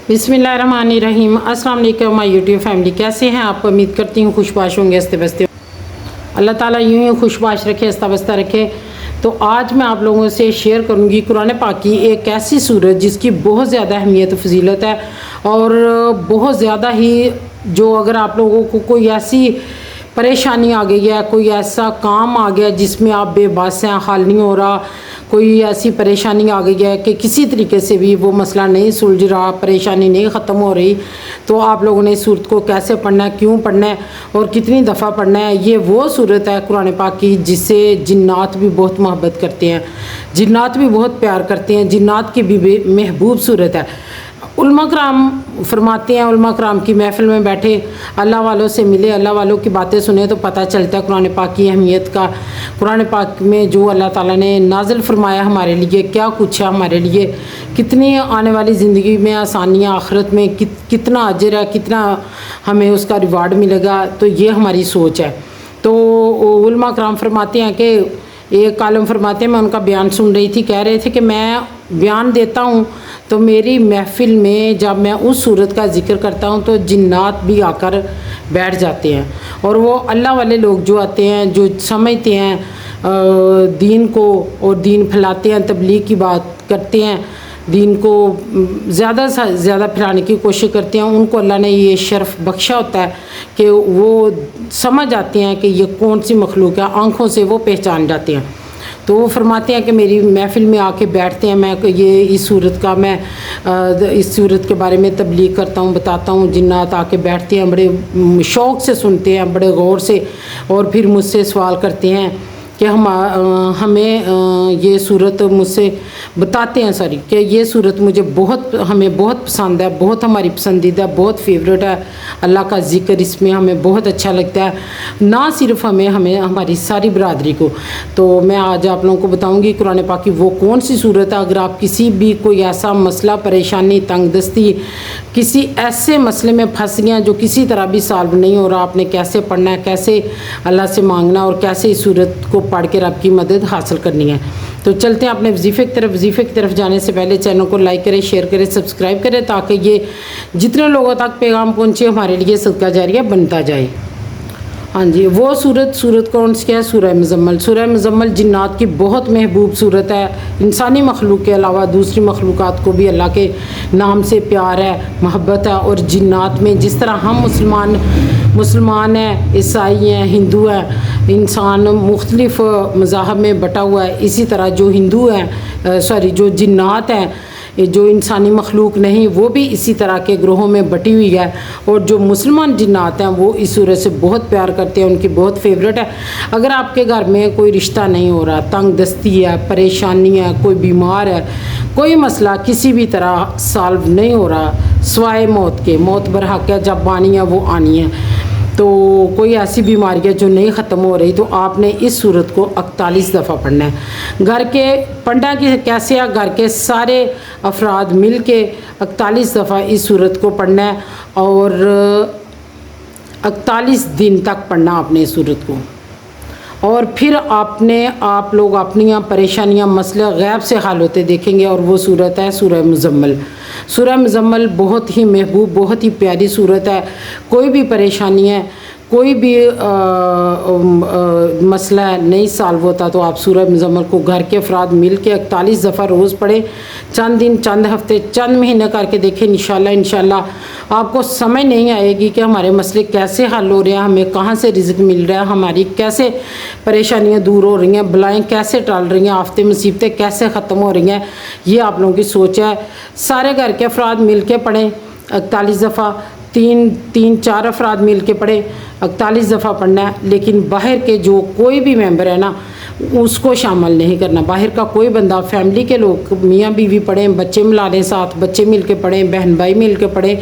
बिस्मिल्लाहिर्रहमानिर्रहीम। अस्सलाम वालेकुम माय यूट्यूब फैमिली, कैसे हैं आप? उम्मीद करती हूँ खुशबाश होंगे, हंसते बसते। अल्लाह ताला यूँ ही खुशबाश रखे, हंसता बसता रखे। तो आज मैं आप लोगों से शेयर करूँगी कुरान पाक की एक ऐसी सूरत जिसकी बहुत ज़्यादा अहमियत फजीलत है और बहुत ज़्यादा ही जो अगर आप लोगों को कोई ऐसी परेशानी आ गई है, कोई ऐसा काम आ गया जिसमें आप बेबस हैं, हल नहीं हो रहा, कोई ऐसी परेशानी आ गई है कि किसी तरीके से भी वो मसला नहीं सुलझ रहा, परेशानी नहीं ख़त्म हो रही, तो आप लोगों ने इस सूरत को कैसे पढ़ना है, क्यों पढ़ना है और कितनी दफ़ा पढ़ना है। ये वो सूरत है कुरान पाक की जिससे जिन्नात भी बहुत मोहब्बत करते हैं, जिन्नात भी बहुत प्यार करते हैं, जिन्नात की भी महबूब सूरत है। उलमा कराम फरमाते हैं, उलमा कराम की महफ़िल में बैठे अल्लाह वालों से मिले, अल्लाह वालों की बातें सुने तो पता चलता है कुरान पाक की अहमियत का। कुरान पाक में जो अल्लाह ताला ने नाज़िल फरमाया हमारे लिए, क्या कुछ है हमारे लिए, कितनी आने वाली ज़िंदगी में आसानियाँ, आखिरत में कितना अजर है, कितना हमें उसका रिवार्ड मिलेगा, तो ये हमारी सोच है। तो उलमा कराम फरमाते हैं कि एक आलम फरमाते हैं, मैं उनका बयान सुन रही थी, कह रहे थे कि मैं बयान देता हूँ तो मेरी महफ़िल में जब मैं उस सूरत का ज़िक्र करता हूँ तो जिन्नात भी आकर बैठ जाते हैं और वो अल्लाह वाले लोग जो आते हैं, जो समझते हैं दीन को और दीन फैलाते हैं, तबलीग की बात करते हैं, दीन को ज़्यादा से ज़्यादा फैलाने की कोशिश करते हैं, उनको अल्लाह ने ये शर्फ़ बख्शा होता है कि वो समझ आते हैं कि ये कौन सी मखलूक है, आँखों से वो पहचान जाते हैं। तो वो फरमाते हैं कि मेरी महफ़िल में आके बैठते हैं, मैं ये इस सूरत का मैं इस सूरत के बारे में तबलीग करता हूँ, बताता हूँ, जिन्नात आके बैठते हैं, बड़े शौक़ से सुनते हैं, बड़े गौर से, और फिर मुझसे सवाल करते हैं कि हमें ये सूरत मुझसे बताते हैं कि ये सूरत मुझे हमें बहुत पसंद है, बहुत हमारी पसंदीदा, बहुत फेवरेट है, अल्लाह का ज़िक्र इसमें हमें बहुत अच्छा लगता है, ना सिर्फ हमें हमारी सारी बरादरी को। तो मैं आज आप लोगों को बताऊंगी कुरान पाक की वो कौन सी सूरत है। अगर आप किसी भी कोई ऐसा मसला, परेशानी, तंगदस्ती, किसी ऐसे मसले में फंस गए हैं जो किसी तरह भी सॉल्व नहीं हो रहा, आपने कैसे पढ़ना है, कैसे अल्लाह से मांगना और कैसे इस सूरत को पढ़ के रब की मदद हासिल करनी है। तो चलते हैं अपने वजीफ़े की तरफ जाने से पहले चैनल को लाइक करें, शेयर करें, सब्सक्राइब करें ताकि ये जितने लोगों तक पैगाम पहुँचे हमारे लिए सदका जारिया बनता जाए। हाँ जी, वो सूरत कौन सी है? सूरह मुज़म्मल। सूरह मुज़म्मल जिन्नात की बहुत महबूब सूरत है। इंसानी मखलूक के अलावा दूसरी मखलूक़ात को भी अल्लाह के नाम से प्यार है, मोहब्बत है। और जिन्नात में जिस तरह हम मुसलमान हैं, ईसाई हैं, हिंदू हैं, इंसान मुख्तलिफ़ मज़ाहब में बटा हुआ है, इसी तरह जो हिंदू हैं जो जिन्नात हैं, जो इंसानी मखलूक नहीं, वो भी इसी तरह के ग्रोहों में बटी हुई है। और जो मुसलमान जिन्नात हैं वो इस सूरत से बहुत प्यार करते हैं, उनकी बहुत फेवरेट है। अगर आपके घर में कोई रिश्ता नहीं हो रहा, तंग दस्ती है, परेशानी है, कोई बीमार है, कोई मसला किसी भी तरह सॉल्व नहीं हो रहा सिवाय मौत के, मौत बरहक है, जब आनी है वो आनी है, तो कोई ऐसी बीमारी है जो नहीं ख़त्म हो रही, तो आपने इस सूरत को 41 दफ़ा पढ़ना है। घर के पढ़ना की कैसे है? घर के सारे अफराद मिल के 41 दफ़ा इस सूरत को पढ़ना है और 41 दिन तक पढ़ना आपने इस सूरत को। और फिर आप लोग अपनी परेशानियां, मसले गैब से हाल होते देखेंगे। और वो सूरत है सूरह मुज़म्मल। सूरह मुज़म्मल बहुत ही महबूब, बहुत ही प्यारी सूरत है। कोई भी परेशानी है, कोई भी मसला नहीं सॉल्व होता तो आप सूरह मुज़म्मल को घर के अफराद मिल के 41 दफ़ा रोज़ पढ़ें। चंद दिन, चंद हफ्ते, चंद महीने करके देखें, इंशाल्लाह आपको समझ नहीं आएगी कि हमारे मसले कैसे हल हो रहे हैं, हमें कहाँ से रिज़्क़ मिल रहा है, हमारी कैसे परेशानियाँ दूर हो रही हैं, बलाएँ कैसे टल रही हैं, आफतें मुसीबतें कैसे ख़त्म हो रही हैं। ये आप लोगों की सोच है। सारे घर के अफराद मिल के पढ़ें 41 दफ़ा, तीन चार अफराद मिल के पढ़े, 41 दफ़ा पढ़ना है। लेकिन बाहर के जो कोई भी मेंबर है ना, उसको शामिल नहीं करना। बाहर का कोई बंदा, फैमिली के लोग, मियाँ बीवी पढ़ें, बच्चे मिला लें साथ, बच्चे मिल के पढ़ें, बहन भाई मिल के पढ़ें,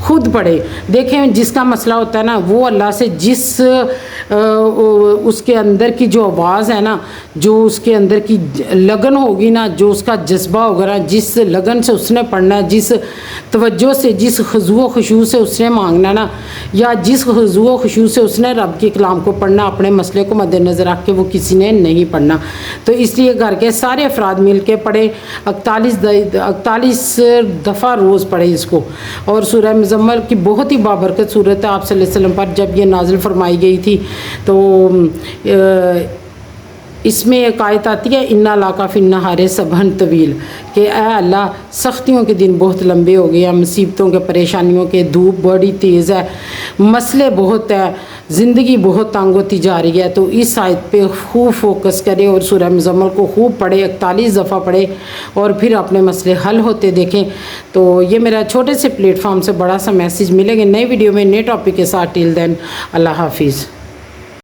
खुद पढ़ें। देखें जिसका मसला होता है ना, वो अल्लाह से जिस उसके अंदर की जो आवाज़ है ना, जो उसके अंदर की लगन होगी ना, जो उसका जज्बा होगा ना, जिस लगन से उसने पढ़ना है, जिस तवज्जो से, जिस खुशू खुशू से उसने मांगना ना, या जिस खुशू खुशू से उसने रब के कलाम को पढ़ना, अपने मसले को मद्देनज़र रख के वो किसी ने नहीं نہیں پڑھنا، تو اس لیے گھر کے سارے افراد مل کے پڑھے، 48 دفعہ روز پڑھے اس کو۔ اور سورہ مزمل کی بہت ہی بابرکت صورت ہے، آپ صلی اللہ علیہ وسلم پر جب یہ نازل فرمائی گئی تھی تو اس میں ایک آیت آتی ہے اِنَّا لَکَ فِی النَّہَارِ صَبْحًا طویل، کہ اے اللہ سختیوں کے دن بہت لمبے ہو گئے ہیں، مصیبتوں کے، پریشانیوں کے، دھوپ بڑی تیز ہے، مسئلے بہت ہیں، زندگی بہت تنگ ہوتی جا رہی ہے، تو اس آیت پہ خوب فوکس کرے اور سورہ مزمل کو خوب پڑھے، 41 دفعہ پڑھے اور پھر اپنے مسئلے حل ہوتے دیکھیں۔ تو یہ میرا چھوٹے سے پلیٹ فارم سے بڑا سا میسیج، ملیں گے نئے ویڈیو میں نئے ٹاپک کے ساتھ، ٹل دین اللہ حافظ۔